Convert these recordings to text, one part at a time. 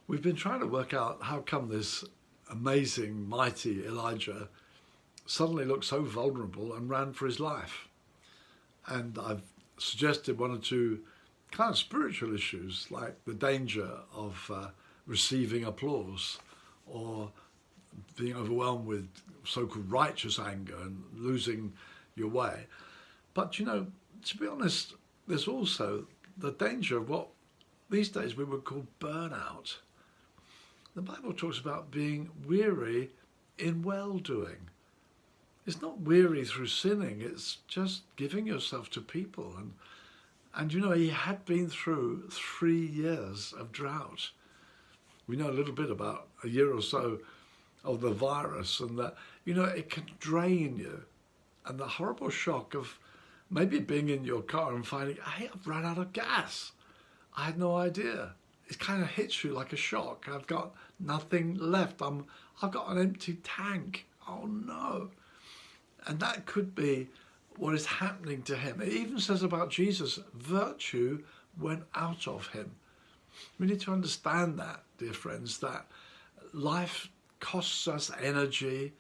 We've been trying to work out how come this amazing, mighty Elijah suddenly looked so vulnerable and ran for his life. And I've suggested one or two kind of spiritual issues, like the danger of receiving applause or being overwhelmed with so-called righteous anger and losing your way. But, you know, to be honest, there's also the danger of what these days we would call burnout. The Bible talks about being weary in well-doing. It's not weary through sinning, it's just giving yourself to people. And you know, he had been through 3 years of drought. We know a little bit about a year or so of the virus, and that, you know, it can drain you. And the horrible shock of maybe being in your car and finding, hey, I've run out of gas. I had no idea. It kind of hits you like a shock. I've got nothing left. I've got an empty tank. Oh no. And that could be what is happening to him. It even says about Jesus, virtue went out of him. We need to understand that, dear friends, that life costs us energy,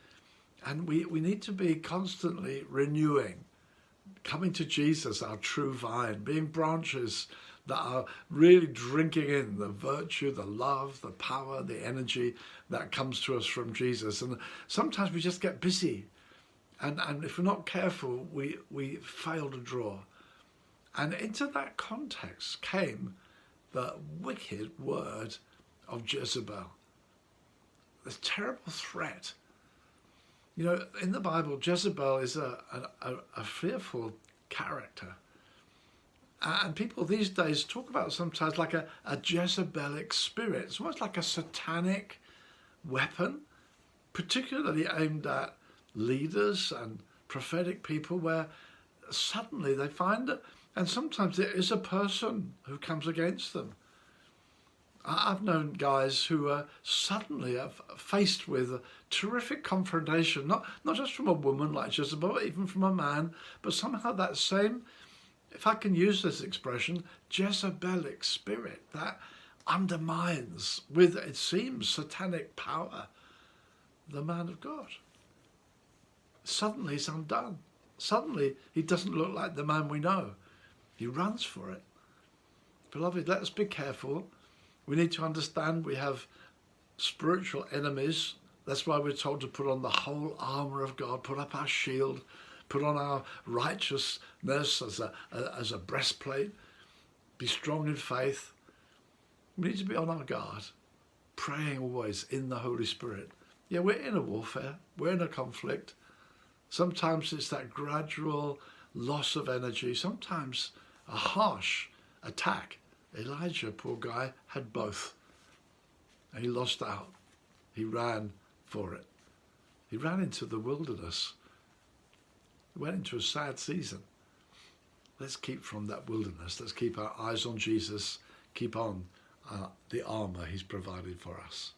and we need to be constantly renewing, coming to Jesus, our true vine, being branches that are really drinking in the virtue, the love, the power, the energy that comes to us from Jesus. And sometimes we just get busy, and if we're not careful, we fail to draw. And into that context came the wicked word of Jezebel, this terrible threat. You know, in the Bible, Jezebel is a fearful character. And people these days talk about sometimes like a Jezebelic spirit. It's almost like a satanic weapon, particularly aimed at leaders and prophetic people, where suddenly they find it, and sometimes there is a person who comes against them. I've known guys who are suddenly faced with a terrific confrontation, not just from a woman like Jezebel, but even from a man, but somehow that same, if I can use this expression, Jezebelic spirit that undermines with, it seems, satanic power, the man of God. Suddenly he's undone. Suddenly he doesn't look like the man we know. He runs for it. Beloved, let's be careful. We need to understand we have spiritual enemies. That's why we're told to put on the whole armour of God, put up our shield, put on our righteousness as a breastplate, be strong in faith. We need to be on our guard, praying always in the Holy Spirit. Yeah, we're in a warfare, we're in a conflict. Sometimes it's that gradual loss of energy, sometimes a harsh attack. Elijah, poor guy, had both. And he lost out. He ran for it. He ran into the wilderness. He went into a sad season. Let's keep from that wilderness. Let's keep our eyes on Jesus. Keep on the armour he's provided for us.